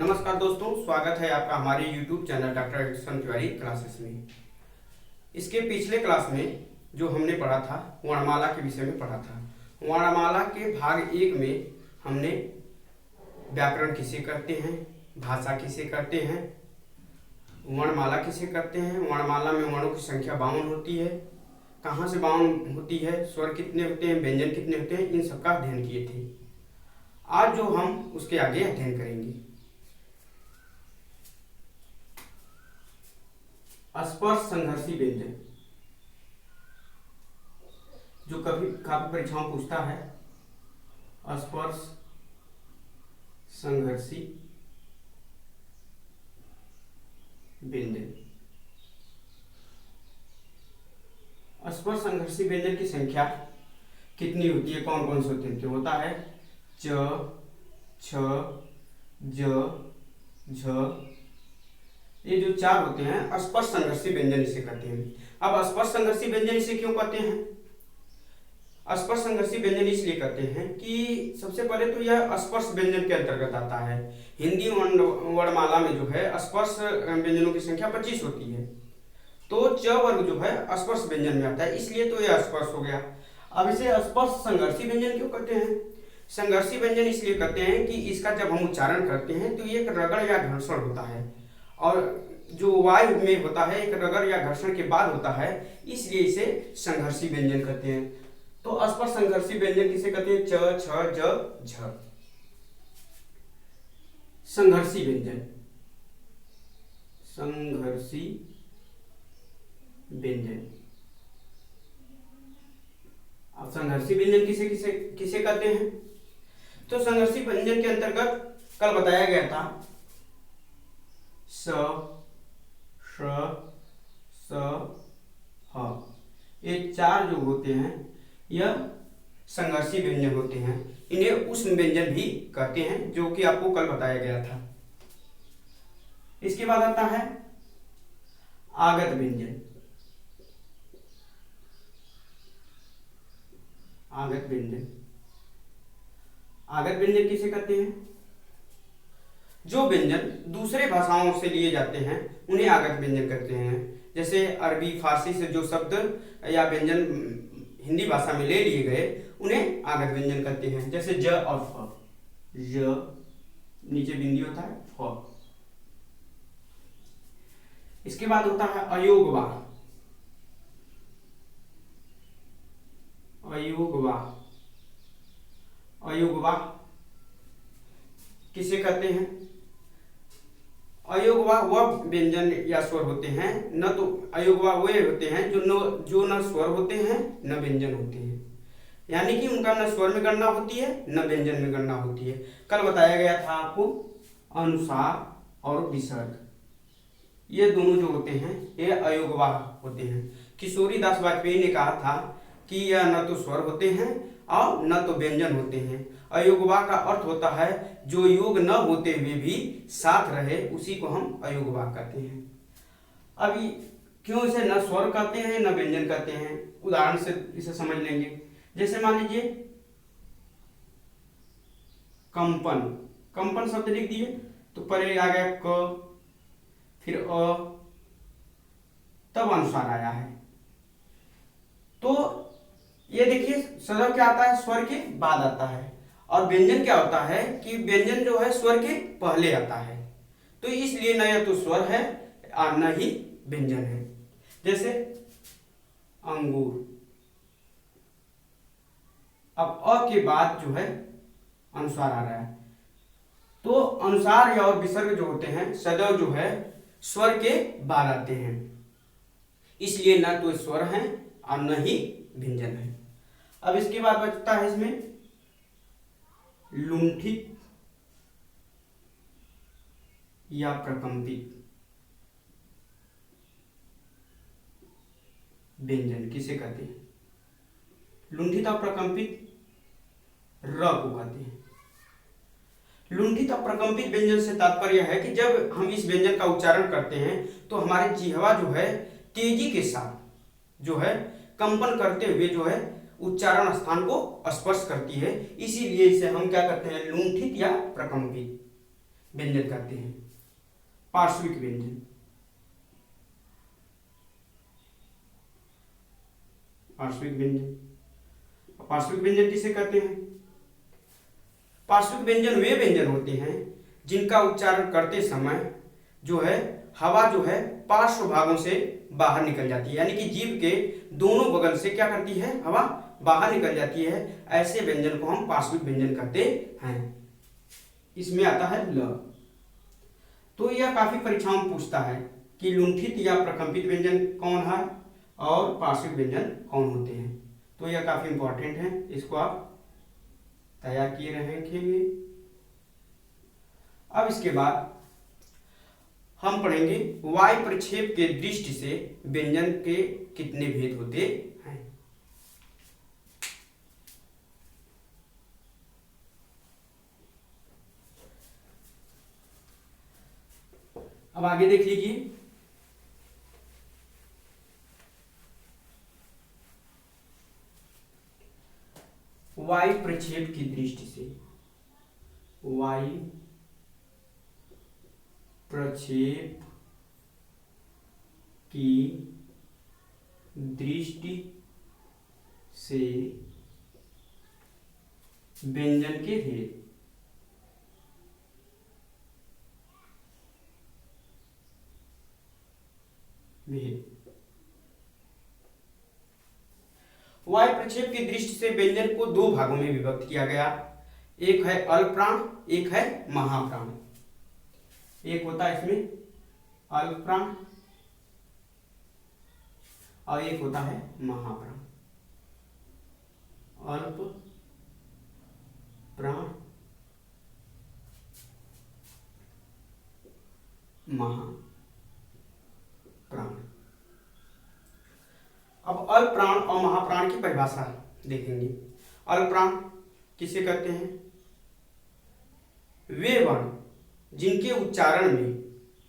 नमस्कार दोस्तों, स्वागत है आपका हमारे YouTube channel doctor Edison Tiwari classes में। इसके पिछले क्लास में जो हमने पढ़ा था वर्णमाला के विषय में पढ़ा था। वर्णमाला के भाग 1 में हमने व्याकरण किसे करते हैं, भाषा किसे करते हैं, वर्णमाला किसे करते हैं, वर्णमाला में वर्णों की संख्या 52 होती है, कहाँ से 52 होती है, स्वर कितने होते हैं, व्यंजन कितने होते हैं, इन सबका अध्ययन किए थे। आज जो हम उसके आगे अध्ययन करेंगे स्पर्श संघर्षी व्यंजन, जो कभी काफी परीक्षाओं पूछता है। स्पर्श संघर्षी व्यंजन। स्पर्श संघर्षी व्यंजन की संख्या कितनी होती है, कौन कौन से होते हैं? होता है च, छ, ज, झ। ये जो 4 होते हैं स्पर्श संघर्षी व्यंजन इसे कहते हैं। अब स्पर्श संघर्षी व्यंजन इसे क्यों कहते हैं? स्पर्श संघर्षी व्यंजन इसलिए कहते हैं कि सबसे पहले तो यह स्पर्श व्यंजन के अंतर्गत आता है। हिंदी वर्णमाला में जो है स्पर्श व्यंजनों की संख्या 25 होती है, तो च वर्ग जो है स्पर्श व्यंजन में आता है, इसलिए तो यह स्पर्श हो गया। अब इसे स्पर्श संघर्षी व्यंजन क्यों कहते हैं? संघर्षी व्यंजन इसलिए कहते हैं कि इसका जब हम उच्चारण करते हैं तो ये एक रगड़ या घर्षण होता है, और जो वायु में होता है एक रगड़ या घर्षण के बाद होता है, इसलिए इसे संघर्षी व्यंजन कहते हैं। तो स्पर्श संघर्षी व्यंजन किसे कहते हैं? च, छ, ज, झ। संघर्षी व्यंजन, संघर्षी व्यंजन। अब संघर्षी व्यंजन किसे किसे किसे कहते हैं? तो संघर्षी व्यंजन के अंतर्गत कल बताया गया था स, श, स, ह, ये 4 जो होते हैं यह संघर्षी व्यंजन होते हैं। इन्हें उष्म व्यंजन भी कहते हैं, जो कि आपको कल बताया गया था। इसके बाद आता है आगत व्यंजन। आगत व्यंजन, आगत व्यंजन किसे कहते हैं? जो व्यंजन दूसरे भाषाओं से लिए जाते हैं उन्हें आगत व्यंजन कहते हैं। जैसे अरबी फारसी से जो शब्द या व्यंजन हिंदी भाषा में ले लिए गए उन्हें आगत व्यंजन कहते हैं। जैसे ज और फ, ज नीचे बिंदी होता है, फ। इसके बाद होता है अयोगवाह। अयोगवाह, अयोगवाह किसे कहते हैं? अयोगवाह वह व्यंजन या स्वर होते हैं, न तो अयोगवाह वे होते हैं जो न स्वर होते हैं न व्यंजन होते हैं, यानी कि उनका न स्वर में गणना होती है न व्यंजन में गणना होती है। कल बताया गया था आपको अनुसार और विसर्ग, ये दोनों जो होते हैं ये अयोगवाह होते हैं। किशोरी दास वाजपेयी ने कहा था कि यह न तो स्वर होते हैं और न तो व्यंजन होते हैं। अयोगवाह का अर्थ होता है जो योग न होते हुए भी साथ रहे, उसी को हम अयोगवाह कहते हैं। अभी क्यों इसे न स्वर कहते हैं न व्यंजन कहते हैं, उदाहरण से इसे समझ लेंगे। जैसे मान लीजिए कंपन, कंपन शब्द लिख दिए तो पहले आ गया क, फिर अ, तब अनुसार आया है। तो ये देखिए सदव क्या आता है? स्वर के बाद आता है। और व्यंजन क्या होता है कि व्यंजन जो है स्वर के पहले आता है, तो इसलिए न यह तो स्वर है और न ही व्यंजन है। जैसे अंगूर, अब अ के बाद जो है अनुसार आ रहा है, तो अनुसार या और विसर्ग जो होते हैं सदैव जो है स्वर के बाद आते हैं, इसलिए न तो स्वर है और न ही व्यंजन है। अब इसके बाद बचता है इसमें लुंठित या प्रकंपित व्यंजन किसे कहते हैं? लुंठित और प्रकंपित र को कहते हैं। लुंठित और प्रकंपित व्यंजन से तात्पर्य है कि जब हम इस व्यंजन का उच्चारण करते हैं तो हमारे जिह्वा जो है तेजी के साथ जो है कंपन करते हुए जो है उच्चारण स्थान को स्पर्श करती है, इसीलिए इसे हम क्या कहते हैं? लुंठित या प्रकंपित। व्यंजन कहते हैं। पार्श्विक व्यंजन, पार्श्विक व्यंजन। पार्श्विक व्यंजन किसे कहते हैं? पार्श्विक व्यंजन वे व्यंजन होते हैं जिनका उच्चारण करते समय जो है हवा जो है पार्श्व भागों से बाहर निकल जाती है, यानी कि जीभ के दोनों बगल से क्या करती है, हवा बाहर निकल जाती है। ऐसे व्यंजन को हम पार्श्विक व्यंजन कहते हैं। इसमें आता है ल। तो यह काफी परीक्षाओं में पूछता है कि लुंठित या प्रकंपित व्यंजन कौन है और पार्श्विक व्यंजन कौन होते हैं। तो यह काफी इंपॉर्टेंट है, इसको आप तैयार किए रहेंगे। अब इसके बाद हम पढ़ेंगे वायु प्रक्षेप के दृष्टि से व्यंजन के कितने भेद होते हैं। अब आगे देख लीजिए, वायु प्रक्षेप की दृष्टि से, वायु प्रक्षेप की दृष्टि से व्यंजन के भेद। वायु प्रक्षेप की दृष्टि से व्यंजन को दो भागों में विभक्त किया गया। एक है अल्प प्राण, एक है महाप्राण। एक होता है इसमें अल्प प्राण और एक होता है महाप्राण। अल्प प्राण, महाप्राण। अब अल्प प्राण और महाप्राण की परिभाषा देखेंगे। अल्प प्राण किसे कहते हैं? वे वर्ण जिनके उच्चारण में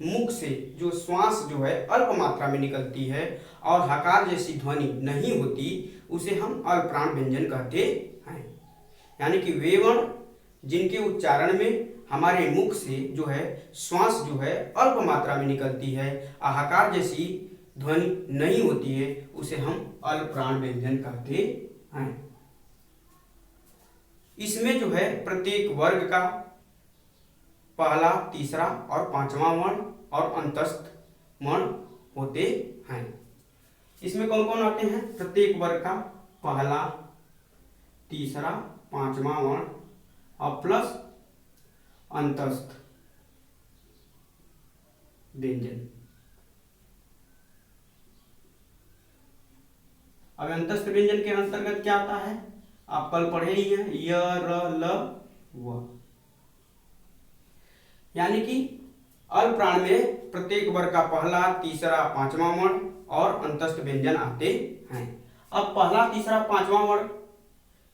मुख से जो श्वास जो है अल्प मात्रा में निकलती है और हकार जैसी ध्वनि नहीं होती, उसे हम अल्प प्राण व्यंजन कहते हैं। यानी कि वे वर्ण जिनके उच्चारण में हमारे मुख से जो है श्वास जो है अल्प मात्रा में निकलती है और हकार जैसी ध्वनि नहीं होती है, उसे हम अल्प प्राण व्यंजन कहते हैं। इसमें जो है प्रत्येक वर्ग का पहला, तीसरा और पांचवा वर्ण और अंतस्थ वर्ण होते हैं। इसमें कौन कौन आते हैं? प्रत्येक वर्ग का पहला, तीसरा, पांचवा वर्ण और प्लस अंतस्थ व्यंजन। अब अंतस्थ व्यंजन के अंतर्गत क्या आता है? आप कल पढ़े ही हैं, य, र, ल, व। यानी कि अल्प प्राण में प्रत्येक वर्ग का पहला, तीसरा, पांचवा वर्ण और अंतस्थ व्यंजन आते हैं। अब पहला, तीसरा, पांचवा वर्ण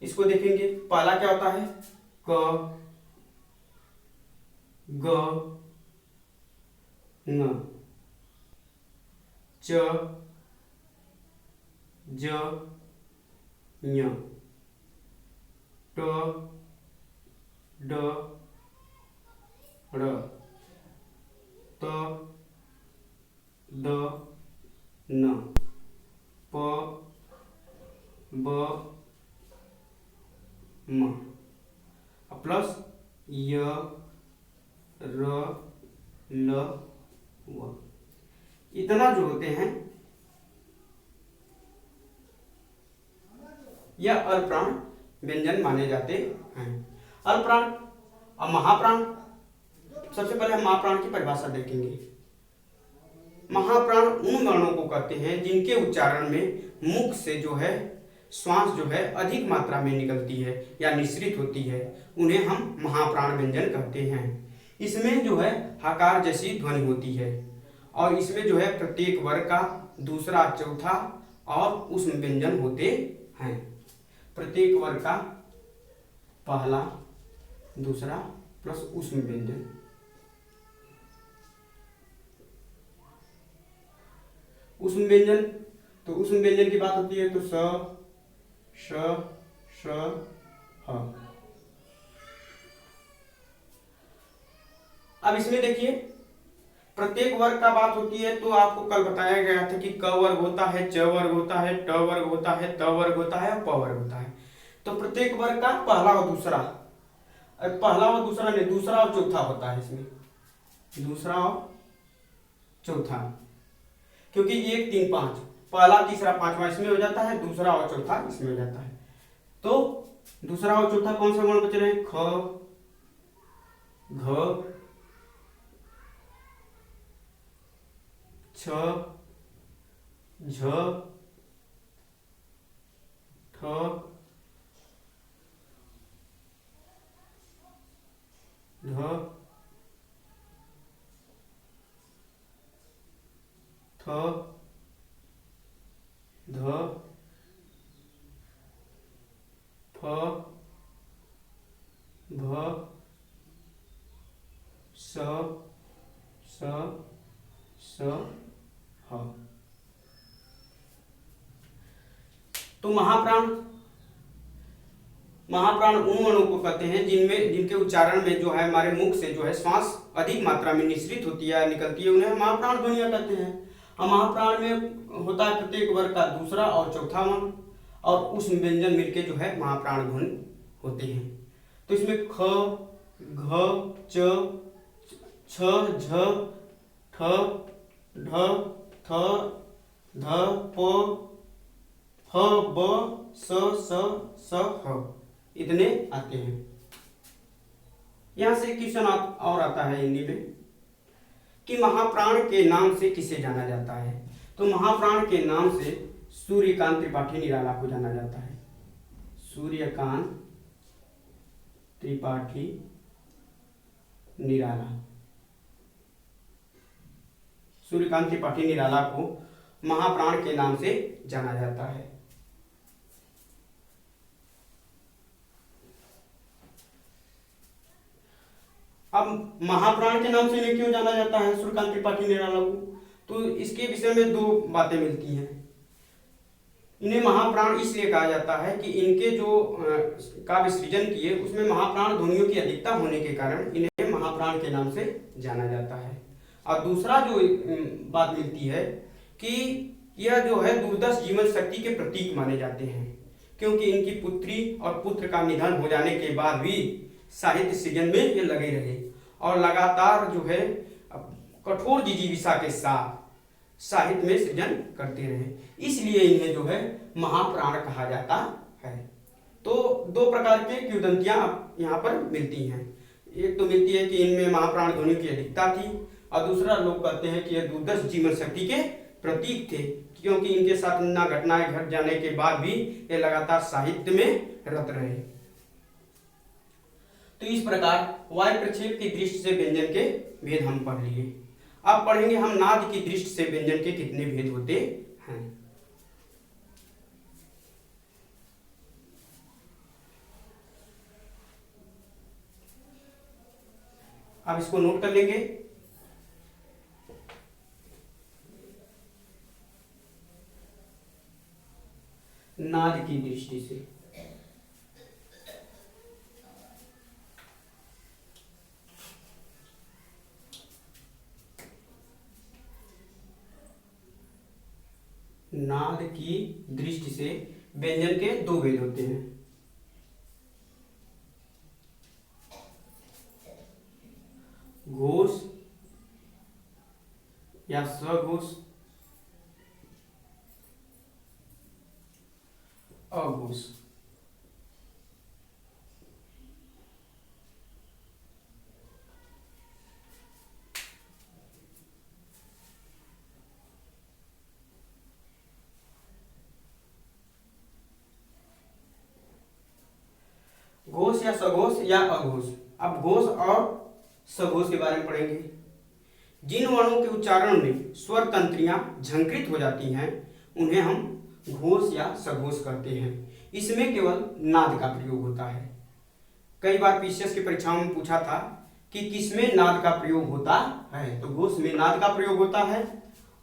इसको देखेंगे। पहला क्या होता है? क, ग, न, च, ज, ञ, ट, ड, ड़, त, द, न, प, ब, म प्लस य, र, ल, व। इतना जो होते हैं यह अल्प प्राण व्यंजन माने जाते हैं। अल्प प्राण और महाप्राण, सबसे पहले हम महाप्राण की परिभाषा देखेंगे। महाप्राण उन वर्णों को कहते हैं जिनके उच्चारण में मुख से जो है श्वास जो है अधिक मात्रा में निकलती है या निःसृत होती है, उन्हें हम महाप्राण व्यंजन कहते हैं। इसमें जो है हकार जैसी ध्वनि होती है और इसमें जो है प्रत्येक वर्ग का दूसरा, चौथा और ऊष्म व्यंजन होते हैं। प्रत्येक वर्ग का पहला, दूसरा प्लस ऊष्म व्यंजन। ऊष्म व्यंजन, तो ऊष्म व्यंजन की बात होती है तो स, श, ह। अब इसमें देखिए प्रत्येक वर्ग का बात होती है तो आपको कल बताया गया था कि क वर्ग होता है, च वर्ग होता है, ट वर्ग होता है, त वर्ग होता है और प वर्ग होता है। तो प्रत्येक वर्ग का पहला और दूसरा, पहला और दूसरा नहीं, दूसरा और चौथा होता है इसमें, दूसरा और चौथा, क्योंकि 1 3 5 पहला तीसरा पांचवा इसमें हो जाता है, दूसरा और चौथा इसमें हो जाता है। तो दूसरा और चौथा कौन सा वर्ण बच रहे हैं? ख, घ, छ, झ, ठ, ध, थ, ध, फ, भ, स, स, ह। तो महाप्राण, महाप्राण उन वर्णों को कहते हैं जिनके उच्चारण में जो है हमारे मुख से जो है श्वास अधिक मात्रा में निश्रित होती है, निकलती है, उन्हें महाप्राण ध्वनियां कहते हैं। और महाप्राण में होता है प्रत्येक वर्ग का दूसरा और चौथा वर्ण, और उस व्यंजन मिलके जो है महाप्राण ध्वनि होते हैं। तो इसमें ख, घ, च, छ, झ, ठ, ढ, थ, ध, प, फ, ब, स, ह, इतने आते हैं। यहां से क्वेश्चन और आता है हिंदी में कि महाप्राण के नाम से किसे जाना जाता है? तो महाप्राण के नाम से सूर्यकांत त्रिपाठी निराला को जाना जाता है। सूर्यकांत त्रिपाठी निराला, सूर्यकांत त्रिपाठी निराला को महाप्राण के नाम से जाना जाता है। अब महाप्राण के नाम से इन्हें क्यों जाना जाता है सूर्यकांत त्रिपाठी निराला को? तो इसके विषय में दो बातें मिलती हैं। इन्हें महाप्राण इसलिए कहा जाता है कि इनके जो काव्य सृजन किए उसमें महाप्राण ध्वनियों की अधिकता होने के कारण इन्हें महाप्राण के नाम से जाना जाता है। और दूसरा जो बात मिलती है कि यह जो है दुर्दश जीवन शक्ति के प्रतीक माने जाते हैं, क्योंकि इनकी पुत्री और पुत्र का निधन हो जाने के बाद भी साहित्य सृजन में ये लगे रहे और लगातार जो है कठोर जिजीविषा के साथ साहित्य में सृजन करते रहे, इसलिए इन्हें जो है महाप्राण कहा जाता है। तो दो प्रकार के किंवदंतियां यहाँ पर मिलती हैं। एक तो मिलती है कि इनमें महाप्राण ध्वनियों की अधिकता थी, और दूसरा लोग कहते हैं कि यह दुर्दश जीवन शक्ति के प्रतीक थे, क्योंकि इनके साथ ना घटनाएं घट जाने के बाद भी ये लगातार साहित्य में रत रहे। तो इस प्रकार वायु प्रक्षेप की दृष्टि से व्यंजन के भेद हम पढ़ लिए। अब पढ़ेंगे हम नाद की दृष्टि से व्यंजन के कितने भेद होते हैं। अब इसको नोट कर लेंगे। नाद की दृष्टि से नाद की दृष्टि से व्यंजन के दो भेद होते हैं। घोष या सघोष, अघोष। घोष या सघोष या अघोष। अब घोष और सघोष के बारे में पढ़ेंगे। जिन वर्णों के उच्चारण में स्वर तंत्रियां झंकृत हो जाती हैं उन्हें हम घोष या सघोष कहते हैं। इसमें केवल नाद का प्रयोग होता है। कई बार पीसीएस की परीक्षाओं में पूछा था कि किसमें नाद का प्रयोग होता है, तो घोष में नाद का प्रयोग होता है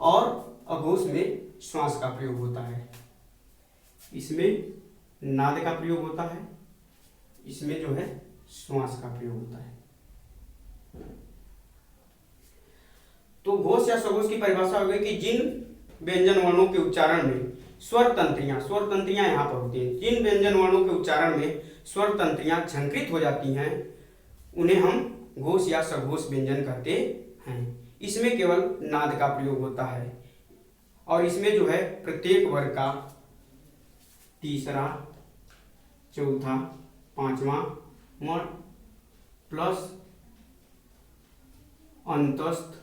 और अघोष में श्वास का प्रयोग होता है। इसमें नाद का प्रयोग होता है, इसमें जो है श्वास का प्रयोग होता है। तो घोष या सघोष की परिभाषा हो गई कि जिन व्यंजन वर्णों के उच्चारण में स्वर तंत्रियां यहाँ पर होती हैं, जिन व्यंजन वर्णों के उच्चारण में स्वर तंत्रियां झंकृत हो जाती हैं उन्हें हम घोष या सघोष व्यंजन कहते हैं। इसमें केवल नाद का प्रयोग होता है और इसमें जो है प्रत्येक वर्ग का तीसरा, चौथा, पांचवा वर्ण प्लस अंतस्थ,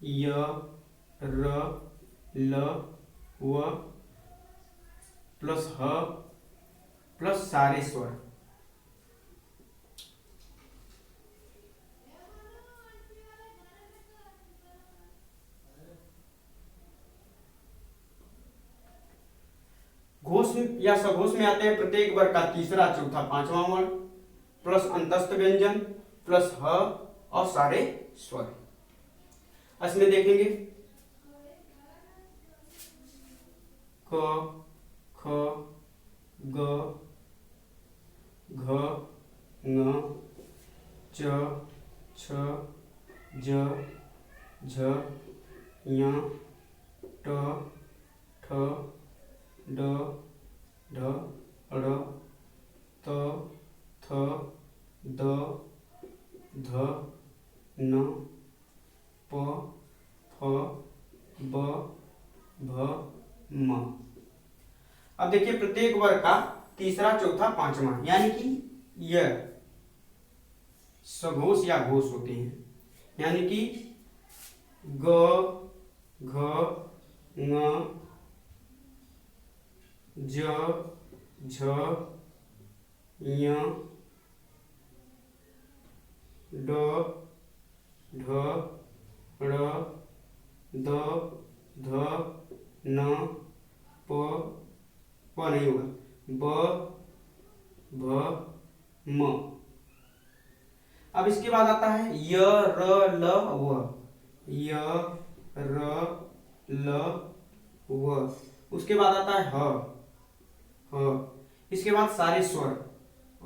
य, र, ल, व प्लस ह प्लस सारे स्वर। घोष या सघोष में आते हैं प्रत्येक वर्ग का तीसरा, चौथा, पांचवा वर्ण प्लस अंतस्थ व्यंजन प्लस ह और सारे स्वर। इसमें देखेंगे क, ख, ग, घ, ङ, च, छ, ज, झ, ञ, ट, ठ, ड, ढ, ड़, त, थ, द, ध, न, प, फ, ब, भ, म। अब देखिए प्रत्येक वर्ग का तीसरा, चौथा, पांचवा यानी कि यह सघोष या घोष होते हैं, यानी कि ग, घ, ङ, ज, झ, ञ, ड, ढ, ड़, द, ध, न, प नहीं होगा, ब, भ, म। अब इसके बाद आता है य, र, ल, व, य, र, ल, व। उसके बाद आता है ह, इसके बाद सारे स्वर अ,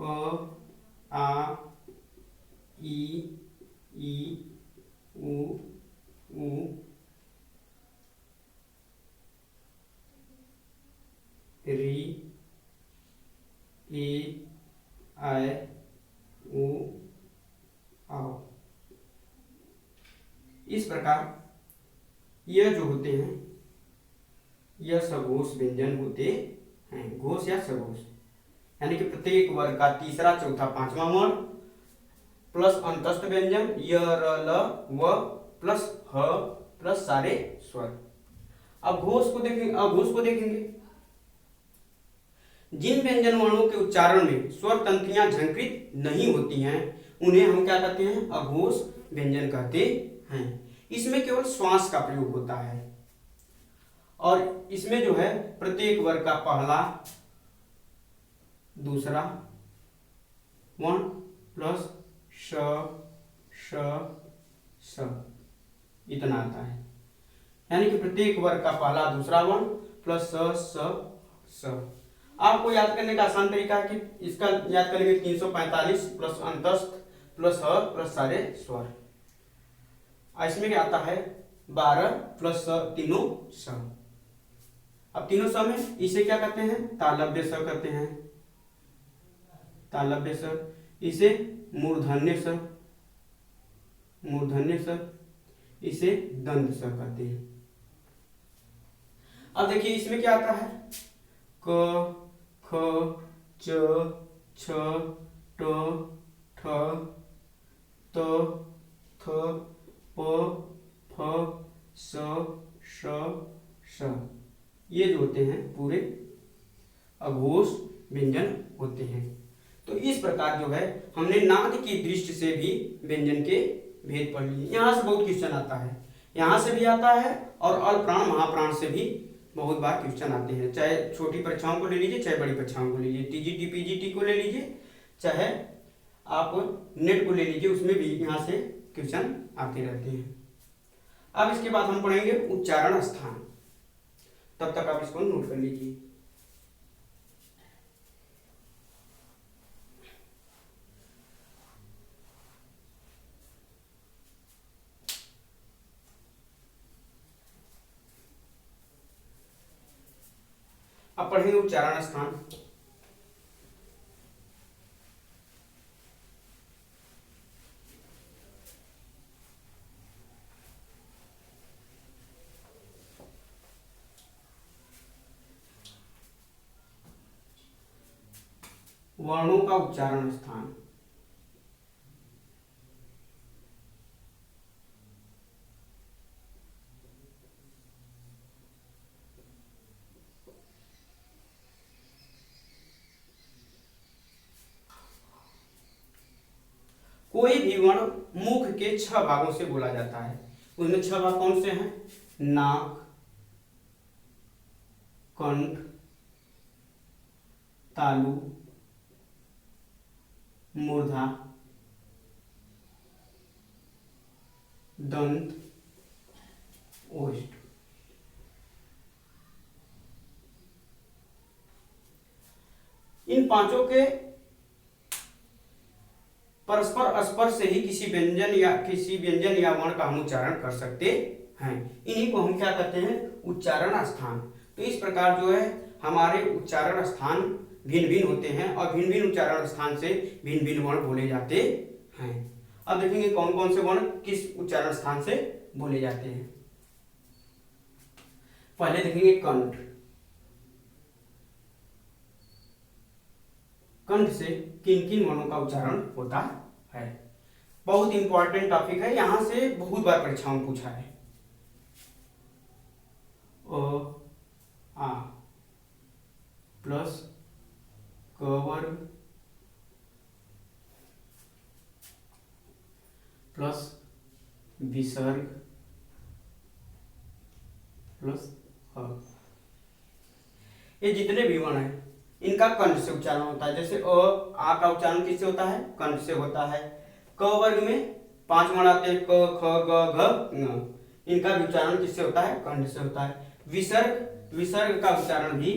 आ, ई, उ, री, ए, आई, उ, आओ। इस प्रकार यह जो होते हैं यह सघोष व्यंजन होते हैं, घोष या सघोष, यानी कि प्रत्येक वर्ग का तीसरा, चौथा, पांचवा वर्ण प्लस अंतस्थ व्यंजन य, र, ल, व प्लस ह प्लस सारे स्वर। अब घोष को देखेंगे जिन व्यंजन वर्णों के उच्चारण में स्वर तंत्रियां झंकृत नहीं होती हैं उन्हें हम क्या कहते हैं, अघोष व्यंजन कहते हैं। इसमें केवल श्वास का प्रयोग होता है और इसमें जो है प्रत्येक वर्ग का पहला, दूसरा वर्ण प्लस श, श, स इतना आता है, यानी कि प्रत्येक वर्ग का पहला, दूसरा वर्ण प्लस स। आपको याद करने का आसान तरीका है कि इसका याद करेंगे 345 प्लस अंतस्थ प्लस ह प्लस सारे स्वर। इसमें क्या आता है 12 प्लस स, तीनों स। अब तीनों स में इसे क्या कहते हैं, तालव्य स कहते हैं, तालव्य स। इसे मूर्धन्य स, इसे दंत स कहते हैं। अब देखिए इसमें क्या आता है क, ख, च, छ, ट, ठ, त, थ, प, फ, स, श। ये जो होते हैं पूरे अघोष व्यंजन होते हैं। तो इस प्रकार जो है हमने नाद की दृष्टि से भी व्यंजन के भेद पढ़ लिए। यहाँ से बहुत क्वेश्चन आता है, यहाँ से भी आता है और अल्पप्राण महाप्राण से भी बहुत बार क्वेश्चन आते हैं, चाहे छोटी परीक्षाओं को ले लीजिए चाहे बड़ी परीक्षाओं को ले लीजिए, टीजीटी पीजीटी को ले लीजिए चाहे आप नेट को ले लीजिए, उसमें भी यहाँ से क्वेश्चन आते रहते हैं। अब इसके बाद हम पढ़ेंगे उच्चारण स्थान, तब तक आप इसको नोट कर लीजिए। अब पढ़ेंगे उच्चारण स्थान। वर्णों का उच्चारण स्थान। कोई भी वर्ण मुख के 6 भागों से बोला जाता है। उसमें 6 भाग कौन से हैं? नाक, कंठ, तालु, मूर्धा, दंत, ओष्ठ। इन पांचों के परस्पर स्पर्श से ही किसी व्यंजन या वर्ण का हम उच्चारण कर सकते हैं। इन्हीं को हम क्या कहते हैं? उच्चारण स्थान। तो इस प्रकार जो है हमारे उच्चारण स्थान भिन्न भिन्न होते हैं और भिन्न भिन्न उच्चारण स्थान से भिन्न भिन्न वर्ण बोले जाते हैं। अब देखेंगे कौन कौन से वर्ण किस उच्चारण स्थान से बोले जाते हैं। पहले देखेंगे कंठ। कंठ से किन किन वर्णों का उच्चारण होता है? बहुत इंपॉर्टेंट टॉपिक है, यहां से बहुत बार परीक्षाओं में पूछा है। अ आ प्लस क वर्ग प्लस विसर्ग प्लस ह। ये जितने भी वर्ण हैं इनका कंठ से उच्चारण होता है। जैसे आ का उच्चारण किससे होता है? कंठ से होता है। क वर्ग में 5 वर्ण आते हैं, क ख ग घ ङ। इनका भी उच्चारण किससे होता है? कंठ से होता है। विसर्ग का उच्चारण भी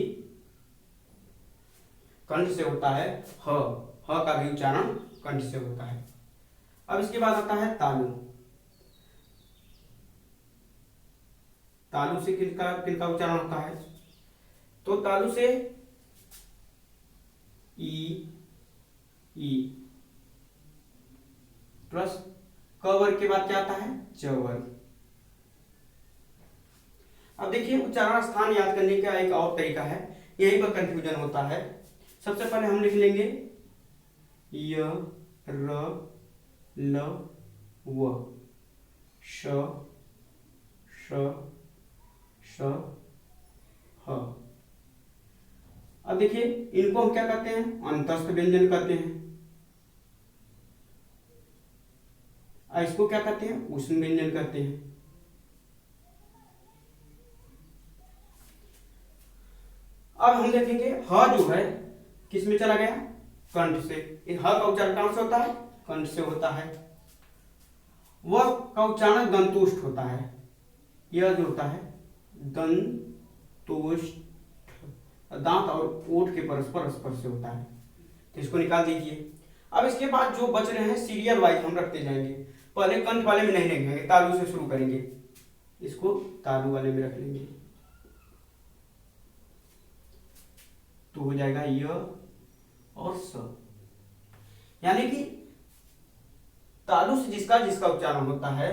कंठ से होता है। ह का भी उच्चारण कंठ से होता है। अब इसके बाद आता है तालु। तालु से किनका उच्चारण होता है? तो तालु से ई प्लस क वर्ग के बाद क्या आता है? च वर्ग। अब देखिए उच्चारण स्थान याद करने का एक और तरीका है, यहीं पर कंफ्यूजन होता है। सबसे पहले हम लिख लेंगे य र ल व श श श ह। अब देखिए इनको हम क्या कहते हैं? अंतस्थ व्यंजन कहते हैं। इसको क्या कहते हैं? ऊष्म व्यंजन कहते हैं। अब हम देखेंगे ह जो है किस में चला गया? कंठ से। ह का उच्चारण कहां से होता है? कंठ से होता है। वह का उच्चारण दंतोष्ठ होता है। यह जो होता है दंतोष्ठ, दांत और ओठ के परस्पर स्पर्श से होता है। तो इसको निकाल दीजिए। अब इसके बाद जो बच रहे हैं सीरियल वाइज हम रखते जाएंगे। पहले कंठ वाले में नहीं लिखेंगे, तालु से शुरू करेंगे। इसको तालु वाले में रख लेंगे तो हो जाएगा य और स। यानी कि तालु से जिसका उच्चारण होता है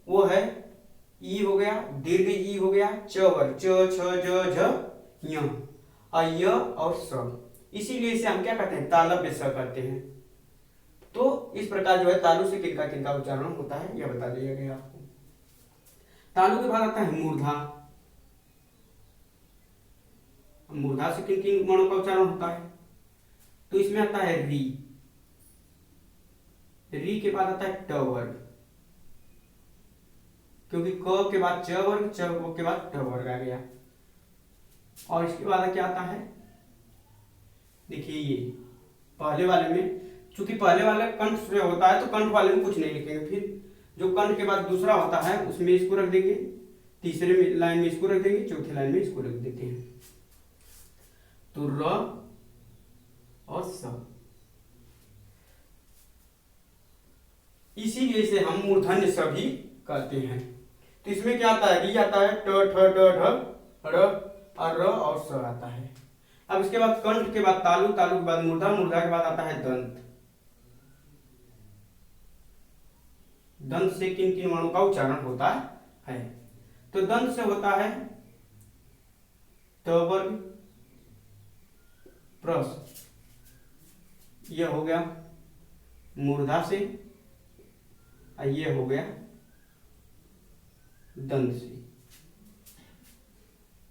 वो है ई हो गया, दीर्घ ई हो गया, च वर्ग च छ ज झ य, य और स। इसीलिए इसे हम क्या कहते हैं? तालव्य स कहते हैं। तो इस प्रकार जो है तालु से किनका उच्चारण होता है यह बता दिया गया आपको। तालु के बाद आता है मूर्धा। मूर्धा से किन किन वर्णों का उच्चारण होता है? तो इसमें आता है री। री के बाद आता है ट वर्ग, क्योंकि क के बाद च वर्ग, च के बाद ट वर्ग आ गया। और इसके बाद क्या आता है? देखिए ये पहले वाले में, चूंकि पहले वाला कंठ से होता है तो कंठ वाले में कुछ नहीं लिखेंगे। फिर जो कंठ के बाद दूसरा होता है उसमें इसको रख देंगे, तीसरे लाइन में इसको रख देंगे, चौथी लाइन में इसको रख देते हैं। तो र और स। इसीलिए इसे हम मूर्धन्य स भी कहते हैं। तो इसमें क्या आता है? री आता है, ट ठ ड ढ र और स आता है। अब इसके बाद कंठ के बाद तालु, तालु के बाद मूर्धा, मूर्धा के बाद आता है दंत। दंत से किन किन वर्णों का उच्चारण होता है? तो दंत से होता है त वर्ग, प्रस, यह हो गया मूर्धा से, और यह हो गया दंत से,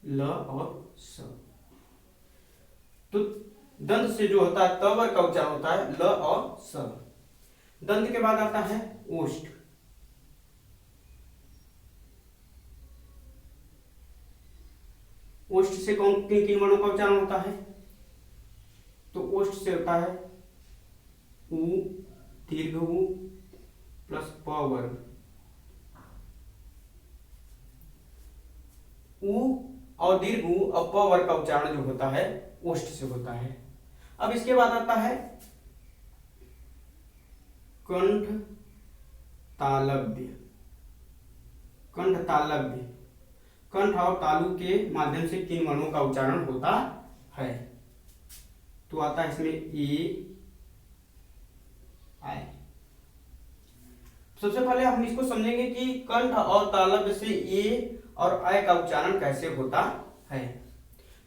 ल और स। तो दंत से जो होता है त वर्ग का उच्चारण होता है ल और स। दंत के बाद आता है ओष्ठ। ओष्ठ से कौन किन किन वर्णों का उच्चारण होता है? तो ओष्ठ से होता है उ, दीर्घ उ प्लस प वर्ग। उ और दीर्घ उ और प वर्ग का उच्चारण जो होता है ओष्ठ से होता है। अब इसके बाद आता है कंठ तालव्य। कंठ तालव्य, कंठ और तालु के माध्यम से किन वर्णों का उच्चारण होता है? तो आता है इसमें ए, आई। सबसे पहले हम इसको समझेंगे कि कंठ और तालव्य से ए और आय का उच्चारण कैसे होता है।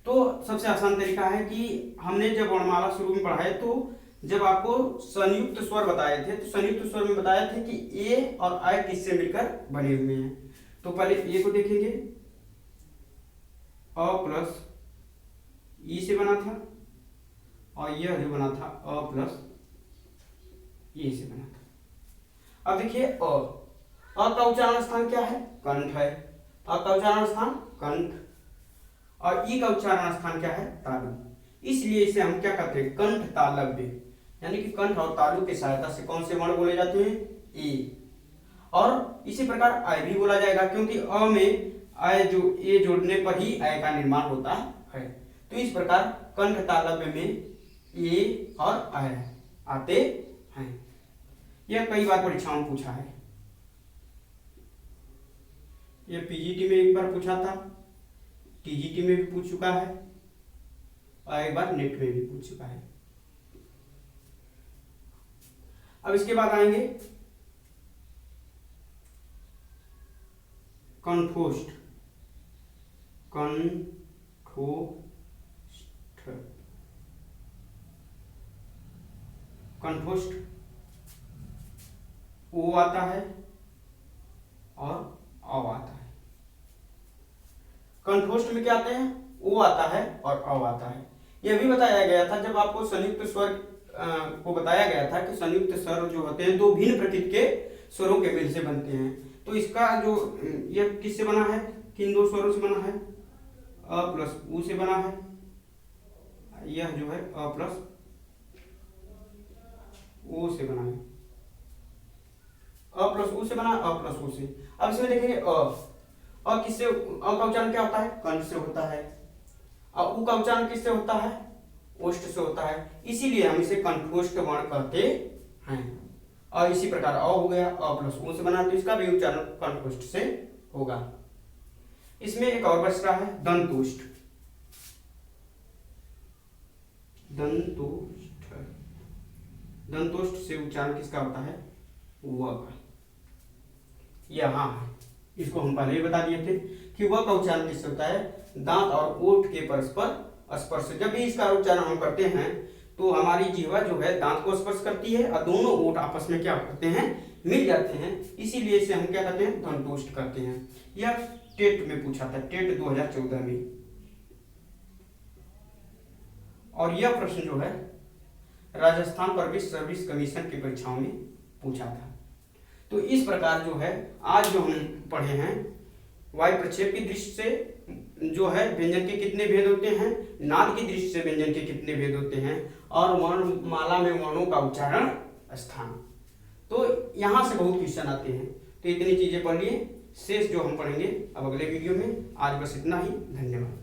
तो सबसे आसान तरीका है कि हमने जब वर्णमाला शुरू में पढ़ा है तो जब आपको संयुक्त स्वर बताए थे तो संयुक्त स्वर में बताया थे कि ए और आय किससे मिलकर बने हुए हैं। तो पहले ए को देखेंगे, अ प्लस ई से बना था, और यह जो बना था अ प्लस ए से बना था। अब देखिए अ का उच्चारण स्थान क्या है? कंठ है। अ का उच्चारण स्थान कंठ, और ई का उच्चारण स्थान क्या है? तालु। इसलिए इसे हम क्या कहते हैं? कंठ तालव्य, यानी कि कंठ और तालु की सहायता से कौन से वर्ण बोले जाते हैं? ए। और इसी प्रकार आय भी बोला जाएगा, क्योंकि अ में आय जो ए जोड़ने पर ही आय का निर्माण होता है। तो इस प्रकार कंठ तालव्य में ए और आय आते हैं। यह कई बार परीक्षाओं में पूछा है। यह पीजीटी में एक बार पूछा था, टीजीटी में भी पूछ चुका है, और एक बार नेट में भी पूछ चुका है। अब इसके बाद आएंगे कंठोष्ठ। कंठोष्ठ ओ आता है और अ आता है। कंठोष्ठ में क्या आते हैं? ओ आता है और अ आता है। यह भी बताया गया था जब आपको संयुक्त स्वर को बताया गया था कि संयुक्त स्वर जो होते हैं दो भिन्न प्रकृति के स्वरों के मेल से बनते हैं। तो इसका जो यह किससे बना है? किन दो स्वरों से बना है? अ प्लस उ से बना है। यह जो है अ प्लस उ से बना है। अ प्लस उ से बना, अ प्लस उ से। अब इसमें देखेंगे अ किससे? अ का उच्चारण क्या होता है? कंठ से होता है। और उ का उच्चारण किससे होता है? ओष्ठ से होता है। इसीलिए हम इसे कंठोष्ठ वर्ण कहते हैं। और इसी प्रकार अ हो गया, अ प्लस उ से बना, तो इसका भी उच्चारण कंठोष्ठ से होगा। इसमें एक और बच रहा है दंतोष्ठ। दंतोष्ठ, दंतोष्ठ से उच्चारण किसका होता है? व का। यहाँ है, इसको हम पहले ही बता दिए थे कि व का उच्चारण किससे होता है? दांत और ओठ के परस्पर स्पर्श। जब भी इसका उच्चारण हम करते हैं तो हमारी जीवा जो है दांत को स्पर्श करती है और दोनों ओठ आपस में क्या करते हैं? मिल जाते हैं। इसीलिए इसे हम क्या कहते हैं? दंतोष्ठ कहते हैं। यह टेट में पूछा था, टेट 2014 में। और यह प्रश्न जो है राजस्थान पब्लिक सर्विस कमीशन की परीक्षाओं में पूछा था। तो इस प्रकार जो है आज जो हम पढ़े हैं वायु प्रक्षेप की दृष्टि से जो है व्यंजन के कितने भेद होते हैं, नाद की दृष्टि से व्यंजन के कितने भेद होते हैं, और वर्णमाला में वर्णों का उच्चारण स्थान। तो यहाँ से बहुत क्वेश्चन आते हैं। तो इतनी चीजें पढ़ लिए, शेष जो हम पढ़ेंगे अब अगले वीडियो में। आज बस इतना ही, धन्यवाद।